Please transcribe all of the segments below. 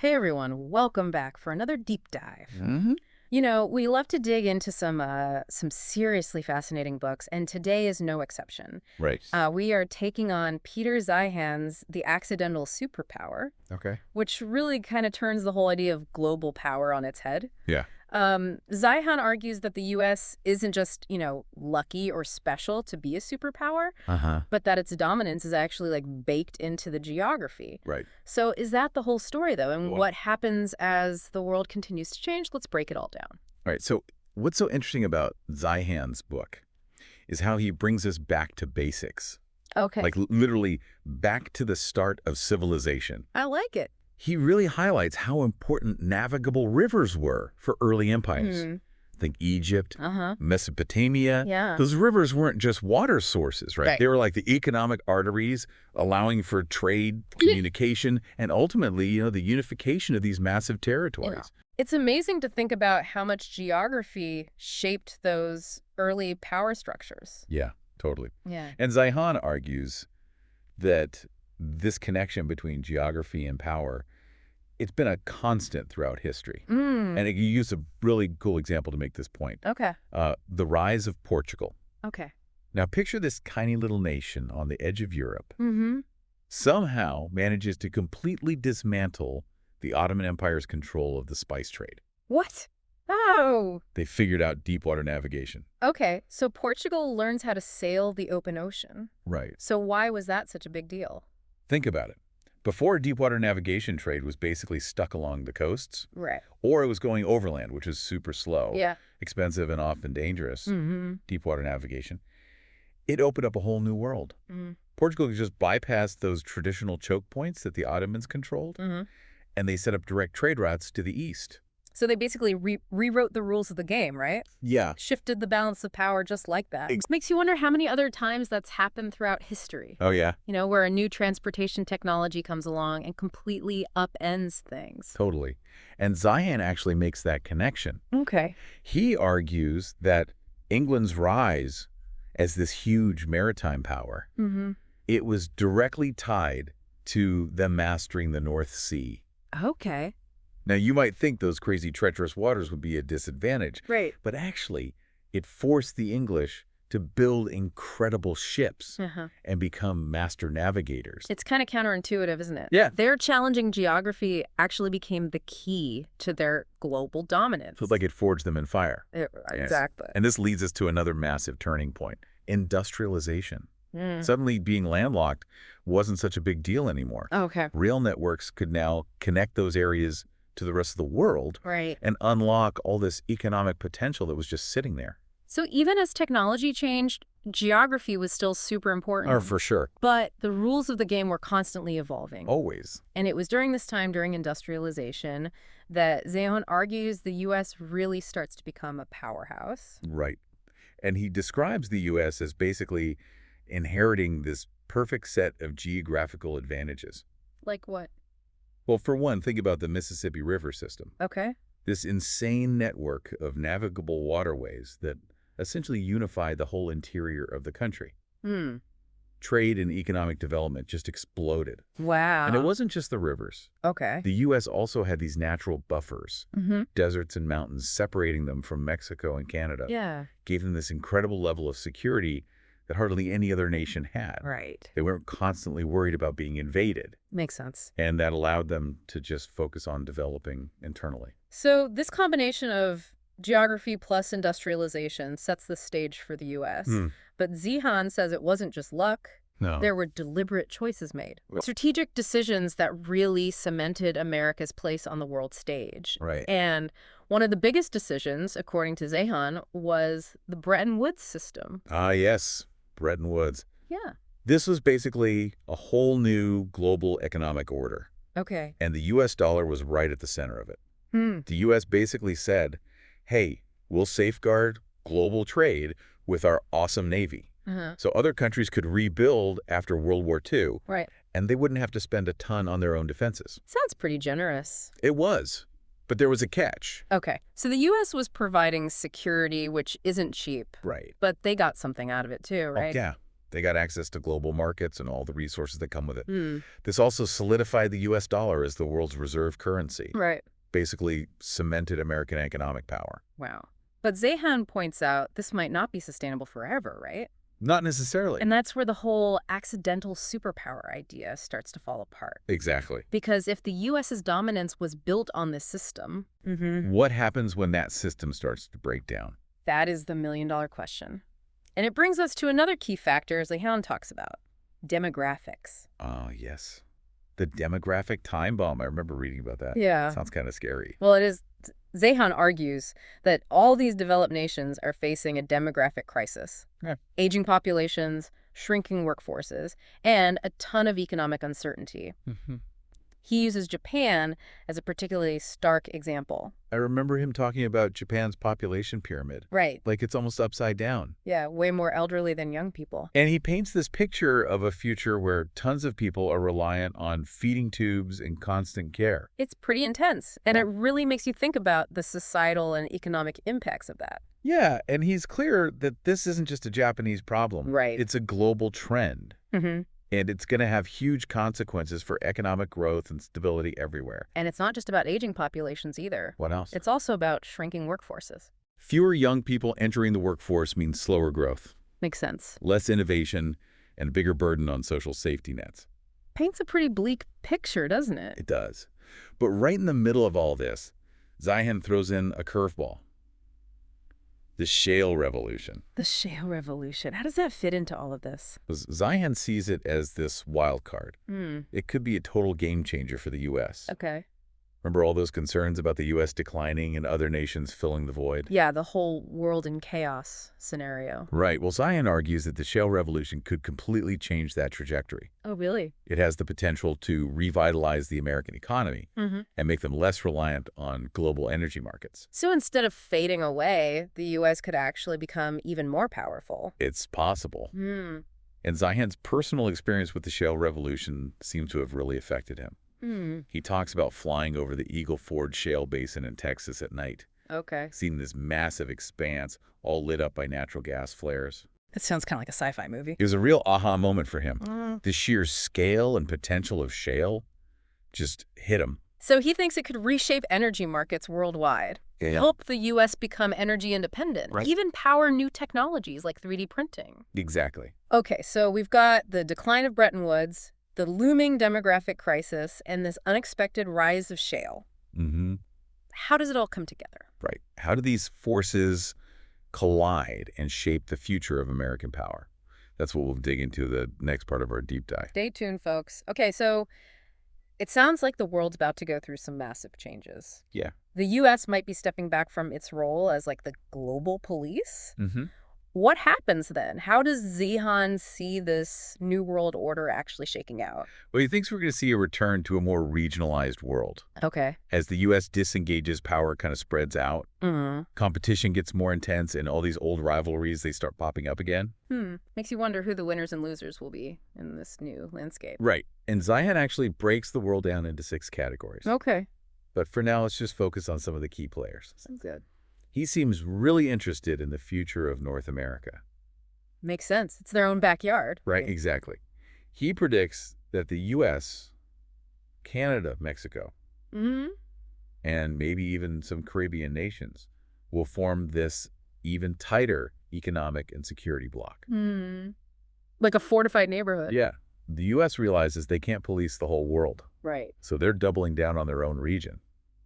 Hey everyone, welcome back for another deep dive. Hmm. We love to dig into some seriously fascinating books, and today is no exception. Right. We are taking on Peter Zeihan's The Accidental Superpower, Okay. which really kind of turns the whole idea of global power on its head. Yeah. Zeihan argues that the U.S. isn't just, lucky or special to be a superpower, Uh-huh. but that its dominance is actually like baked into the geography. Right. So is that the whole story, though? And Well, what happens as the world continues to change? Let's break it all down. all right. So what's so interesting about Zeihan's book is how he brings us back to basics, Okay. like literally back to the start of civilization. I like it. He really highlights how important navigable rivers were for early empires. Think Egypt, Uh-huh. Mesopotamia. Yeah. Those rivers weren't just water sources, right? Right. They were like the economic arteries allowing for trade, communication, and ultimately, the unification of these massive territories. It's amazing to think about how much geography shaped those early power structures. Yeah, totally. Yeah. And Zeihan argues that this connection between geography and power, it's been a constant throughout history. And he used a really cool example to make this point. Okay. The rise of Portugal. Okay. Now picture this tiny little nation on the edge of Europe Mm-hmm. somehow manages to completely dismantle the Ottoman Empire's control of the spice trade. What? Oh. They figured out deep water navigation. Okay. So Portugal learns how to sail the open ocean. Right. So why was that such a big deal? Think about it. Before, deep-water navigation trade was basically stuck along the coasts, Right. or it was going overland, which is super slow, Yeah. expensive, and often dangerous, Mm-hmm. deep-water navigation. It opened up a whole new world. Mm. Portugal just bypassed those traditional choke points that the Ottomans controlled, Mm-hmm. and they set up direct trade routes to the east. So they basically rewrote the rules of the game, right? Yeah. Shifted the balance of power just like that. Makes you wonder how many other times that's happened throughout history. Oh, yeah? Where a new transportation technology comes along and completely upends things. Totally. And Zeihan actually makes that connection. Okay. He argues that England's rise as this huge maritime power, Mm-hmm. it was directly tied to them mastering the North Sea. Okay. Now, you might think those crazy treacherous waters would be a disadvantage, Right. but actually, it forced the English to build incredible ships Uh-huh. and become master navigators. It's kind of counterintuitive, isn't it? Yeah. Their challenging geography actually became the key to their global dominance. So it's like it forged them in fire. Yes. Exactly. And this leads us to another massive turning point, industrialization. Mm. Suddenly, being landlocked wasn't such a big deal anymore. Okay. Rail networks could now connect those areas to the rest of the world Right. and unlock all this economic potential that was just sitting there. So even as technology changed, geography was still super important. Oh, for sure. But the rules of the game were constantly evolving. Always. And it was during this time, during industrialization, that Zeihan argues the U.S. really starts to become a powerhouse. Right. And he describes the U.S. as basically inheriting this perfect set of geographical advantages. Like what? Well, for one, think about the Mississippi River system. Okay. This insane network of navigable waterways that essentially unified the whole interior of the country. Hmm. Trade and economic development just exploded. Wow. And it wasn't just the rivers. Okay. The U.S. also had these natural buffers, Mm-hmm. deserts and mountains separating them from Mexico and Canada. Yeah. Gave them this incredible level of security that hardly any other nation had. Right. They weren't constantly worried about being invaded, Makes sense. and that allowed them to just focus on developing internally. So this combination of geography plus industrialization sets the stage for the U.S. But Zeihan says it wasn't just luck. No. There were deliberate choices made. Strategic decisions that really cemented America's place on the world stage. Right. And one of the biggest decisions, according to Zeihan, was the Bretton Woods system. Ah, yes. Bretton Woods. Yeah. This was basically a whole new global economic order, Okay. and the U.S. dollar was right at the center of it. Hmm. The U.S. basically said, hey, we'll safeguard global trade with our awesome Navy. Uh-huh. So other countries could rebuild after World War II, Right. and they wouldn't have to spend a ton on their own defenses. Sounds pretty generous. It was, but there was a catch. Okay. So the U.S. was providing security, which isn't cheap. Right. But they got something out of it too, right? Oh, yeah. They got access to global markets and all the resources that come with it. Hmm. This also solidified the U.S. dollar as the world's reserve currency. Right. Basically cemented American economic power. Wow. But Zeihan points out this might not be sustainable forever, right? Not necessarily. And that's where the whole accidental superpower idea starts to fall apart. Exactly. Because if the U.S.'s dominance was built on this system, What happens when that system starts to break down? that is the million-dollar question. And it brings us to another key factor Zeihan talks about, demographics. Oh, yes. The demographic time bomb. I remember reading about that. Yeah. Sounds kind of scary. Well, it is. Zeihan argues that all these developed nations are facing a demographic crisis. Yeah. Aging populations, shrinking workforces, and a ton of economic uncertainty. He uses Japan as a particularly stark example. I remember him talking about Japan's population pyramid. Right. Like it's almost upside down. Yeah, way more elderly than young people. And he paints this picture of a future where tons of people are reliant on feeding tubes and constant care. It's pretty intense, and it really makes you think about the societal and economic impacts of that. Yeah, and he's clear that this isn't just a Japanese problem. Right. It's a global trend. And it's going to have huge consequences for economic growth and stability everywhere. And it's not just about aging populations either. What else? It's also about shrinking workforces. Fewer young people entering the workforce means slower growth, Makes sense. less innovation, and a bigger burden on social safety nets. Paints a pretty bleak picture, doesn't it? It does. But right in the middle of all this, Zeihan throws in a curveball. The shale revolution. The shale revolution. How does that fit into all of this? Zeihan sees it as this wild card. It could be a total game changer for the U.S. Okay. Remember all those concerns about the U.S. declining and other nations filling the void? Yeah, the whole world in chaos scenario. Right. Well, Zeihan argues that the shale revolution could completely change that trajectory. Oh, really? It has the potential to revitalize the American economy and make them less reliant on global energy markets. So instead of fading away, the U.S. could actually become even more powerful. It's possible. And Zeihan's personal experience with the shale revolution seems to have really affected him. He talks about flying over the Eagle Ford shale basin in Texas at night. Okay. Seeing this massive expanse all lit up by natural gas flares. That sounds kind of like a sci-fi movie. It was a real aha moment for him. The sheer scale and potential of shale just hit him. So he thinks it could reshape energy markets worldwide, help the U.S. become energy independent, even power new technologies like 3D printing. Exactly. Okay, so we've got the decline of Bretton Woods, the looming demographic crisis, and this unexpected rise of shale. How does it all come together? Right. How do these forces collide and shape the future of American power? That's what we'll dig into the next part of our deep dive. Stay tuned, folks. Okay, so it sounds like the world's about to go through some massive changes. Yeah. The U.S. might be stepping back from its role as like the global police. What happens then? How does Zeihan see this new world order actually shaking out? Well, he thinks we're going to see a return to a more regionalized world. Okay. As the U.S. disengages, power kind of spreads out. Competition gets more intense, and all these old rivalries, they start popping up again. Makes you wonder who the winners and losers will be in this new landscape. Right. And Zeihan actually breaks the world down into 6 categories. Okay. But for now, let's just focus on some of the key players. Sounds good. He seems really interested in the future of North America. Makes sense. It's their own backyard. Right, exactly. He predicts that the U.S., Canada, Mexico, and maybe even some Caribbean nations will form this even tighter economic and security bloc. Like a fortified neighborhood. Yeah. The U.S. realizes they can't police the whole world. Right. So they're doubling down on their own region.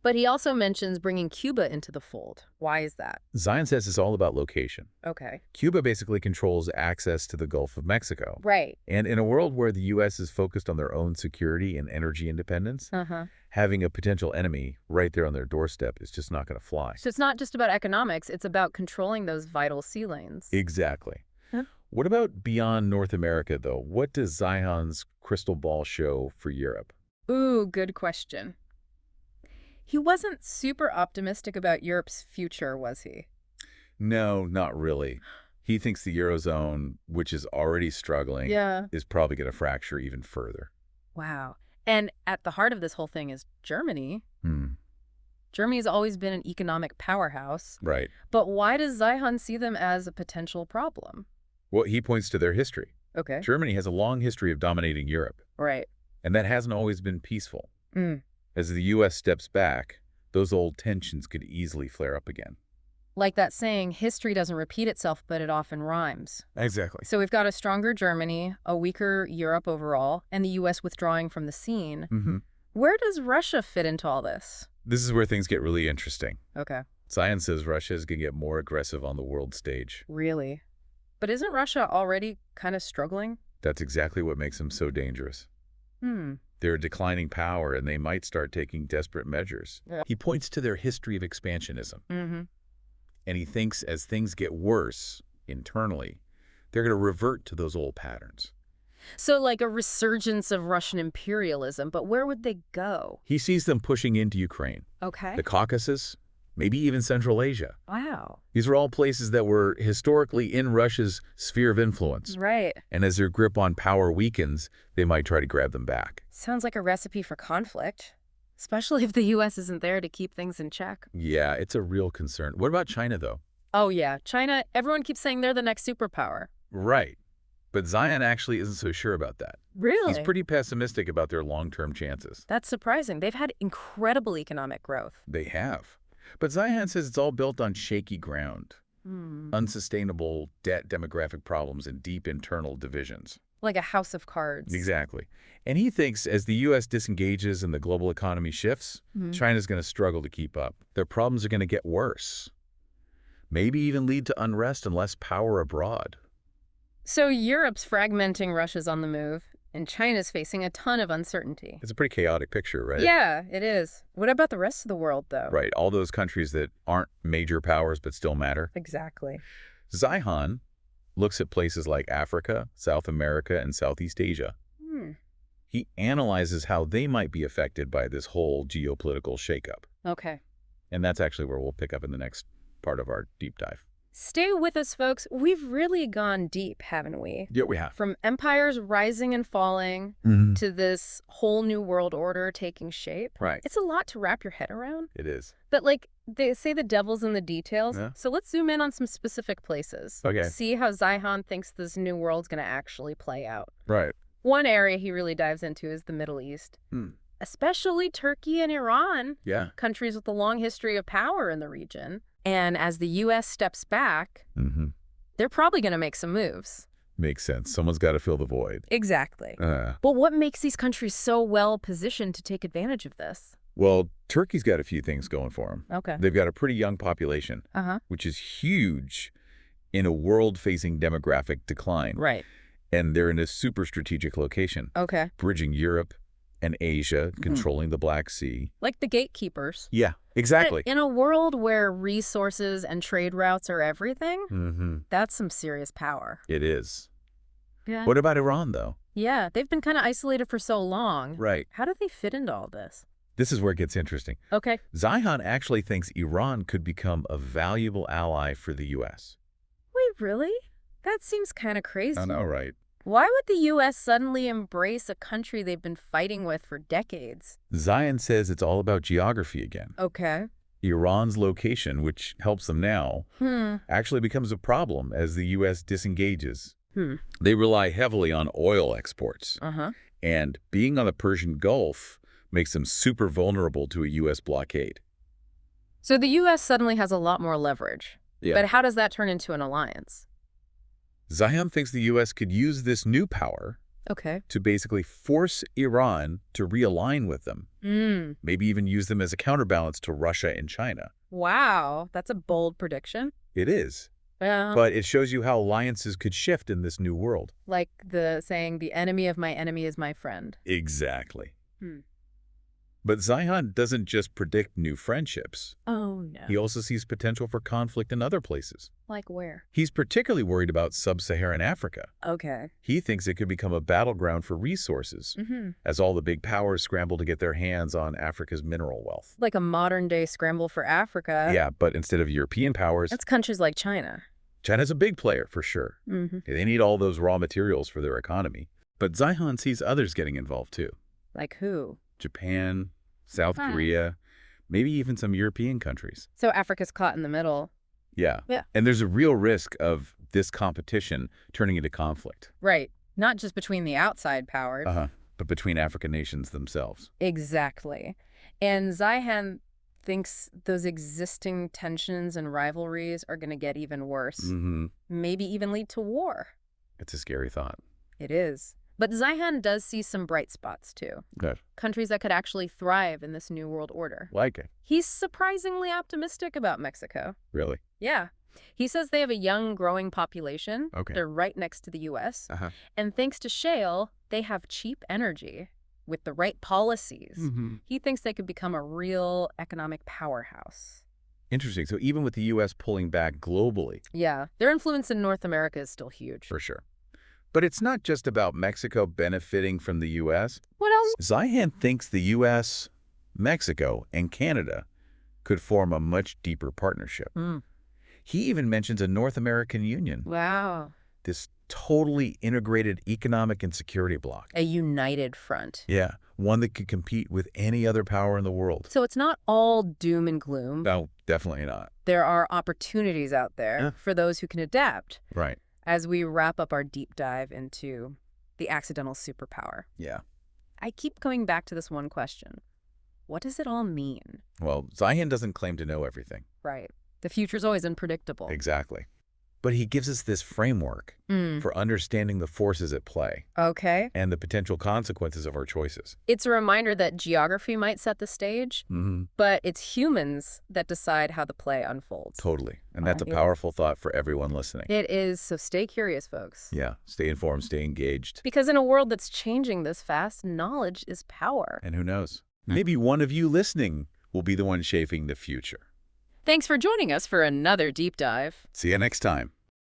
But he also mentions bringing Cuba into the fold. Why is that? Zeihan says it's all about location. Okay. Cuba basically controls access to the Gulf of Mexico. Right. And in a world where the U.S. is focused on their own security and energy independence, having a potential enemy right there on their doorstep is just not going to fly. So it's not just about economics, it's about controlling those vital sea lanes. Exactly. What about beyond North America, though? What does Zeihan's crystal ball show for Europe? Ooh, good question. He wasn't super optimistic about Europe's future, was he? No, not really. He thinks the Eurozone, which is already struggling, is probably going to fracture even further. Wow. And at the heart of this whole thing is Germany. Germany's always been an economic powerhouse. Right. But why does Zeihan see them as a potential problem? Well, he points to their history. Okay. Germany has a long history of dominating Europe, Right. and that hasn't always been peaceful. Mm. As the U.S. steps back, those old tensions could easily flare up again. Like that saying, history doesn't repeat itself, but it often rhymes. Exactly. So we've got a stronger Germany, a weaker Europe overall, and the U.S. withdrawing from the scene. Mm-hmm. Where does Russia fit into all this? This is where things get really interesting. Okay. Science says Russia is going to get more aggressive on the world stage. Really? But isn't Russia already kind of struggling? That's exactly what makes them so dangerous. They're a declining power, and they might start taking desperate measures. Yeah. He points to their history of expansionism. Mm-hmm. And he thinks as things get worse internally, they're going to revert to those old patterns. So like a resurgence of Russian imperialism, but where would they go? He sees them pushing into Ukraine, Okay. the Caucasus, maybe even Central Asia. Wow. These are all places that were historically in Russia's sphere of influence. Right. And as their grip on power weakens, they might try to grab them back. Sounds like a recipe for conflict, especially if the U.S. isn't there to keep things in check. Yeah, it's a real concern. What about China, though? Oh, yeah. China, everyone keeps saying they're the next superpower. Right. But Zeihan actually isn't so sure about that. Really? He's pretty pessimistic about their long-term chances. That's surprising. They've had incredible economic growth. They have. But Zeihan says it's all built on shaky ground, unsustainable debt, demographic problems, and deep internal divisions. Like a house of cards. Exactly. And he thinks as the U.S. disengages and the global economy shifts, China's going to struggle to keep up. Their problems are going to get worse, maybe even lead to unrest and less power abroad. So Europe's fragmenting, Russia's on the move, and China's facing a ton of uncertainty. It's a pretty chaotic picture, right? Yeah, it is. What about the rest of the world, though? Right. All those countries that aren't major powers but still matter. Exactly. Zeihan looks at places like Africa, South America, and Southeast Asia. He analyzes how they might be affected by this whole geopolitical shakeup. Okay. And that's actually where we'll pick up in the next part of our deep dive. Stay with us, folks. We've really gone deep, haven't we? Yeah, we have. From empires rising and falling to this whole new world order taking shape. Right. It's a lot to wrap your head around. It is. But like they say, the devil's in the details. Yeah. So let's zoom in on some specific places. Okay. See how Zeihan thinks this new world's going to actually play out. Right. One area he really dives into is the Middle East. Especially Turkey and Iran. Yeah. Countries with a long history of power in the region. And as the U.S. steps back, they're probably going to make some moves. Makes sense. Someone's got to fill the void. Exactly. But what makes these countries so well positioned to take advantage of this? Well, Turkey's got a few things going for them. Okay. They've got a pretty young population, which is huge in a world facing demographic decline. Right. And they're in a super strategic location. Okay. Bridging Europe and Asia, controlling the Black Sea. Like the gatekeepers. Yeah, exactly. In a world where resources and trade routes are everything, that's some serious power. It is. Yeah. What about Iran, though? Yeah, they've been kind of isolated for so long. Right. How do they fit into all this? This is where it gets interesting. Okay. Zeihan actually thinks Iran could become a valuable ally for the U.S. Wait, really? That seems kind of crazy. I know, right? Why would the U.S. suddenly embrace a country they've been fighting with for decades? Zeihan says it's all about geography again. Okay. Iran's location, which helps them now, actually becomes a problem as the U.S. disengages. They rely heavily on oil exports. And being on the Persian Gulf makes them super vulnerable to a U.S. blockade. So the U.S. suddenly has a lot more leverage. Yeah. But how does that turn into an alliance? Zeihan thinks the U.S. could use this new power to basically force Iran to realign with them. Maybe even use them as a counterbalance to Russia and China. Wow, that's a bold prediction. It is. But it shows you how alliances could shift in this new world. Like the saying, the enemy of my enemy is my friend. Exactly. But Zeihan doesn't just predict new friendships. Oh, no. He also sees potential for conflict in other places. Like where? He's particularly worried about sub-Saharan Africa. Okay. He thinks it could become a battleground for resources as all the big powers scramble to get their hands on Africa's mineral wealth. Like a modern-day scramble for Africa. Yeah, but instead of European powers, That's countries like China. China's a big player for sure. They need all those raw materials for their economy. But Zeihan sees others getting involved too. Like who? Japan, South Korea, maybe even some European countries. So Africa's caught in the middle. Yeah. Yeah. And there's a real risk of this competition turning into conflict. Right. Not just between the outside powers. But between African nations themselves. Exactly. And Zeihan thinks those existing tensions and rivalries are going to get even worse. Maybe even lead to war. It's a scary thought. It is. But Zeihan does see some bright spots, too. Good. Countries that could actually thrive in this new world order. Like it. He's surprisingly optimistic about Mexico. Really? Yeah. He says they have a young, growing population. Okay. They're right next to the U.S. And thanks to shale, they have cheap energy with the right policies. He thinks they could become a real economic powerhouse. Interesting. So even with the U.S. pulling back globally. Yeah. Their influence in North America is still huge. For sure. But it's not just about Mexico benefiting from the U.S. What else? Zeihan thinks the U.S., Mexico, and Canada could form a much deeper partnership. He even mentions a North American Union. Wow. This totally integrated economic and security bloc. A united front. Yeah, one that could compete with any other power in the world. So it's not all doom and gloom. No, definitely not. There are opportunities out there for those who can adapt. Right. As we wrap up our deep dive into the accidental superpower. Yeah. I keep coming back to this one question. What does it all mean? Well, Zeihan doesn't claim to know everything. Right. The future's always unpredictable. Exactly. But he gives us this framework for understanding the forces at play. Okay. And the potential consequences of our choices. It's a reminder that geography might set the stage, but it's humans that decide how the play unfolds. Totally. And that's a powerful thought for everyone listening. It is, so stay curious, folks. Yeah, stay informed, stay engaged. Because in a world that's changing this fast, knowledge is power. And who knows? Maybe one of you listening will be the one shaping the future. Thanks for joining us for another deep dive. See you next time.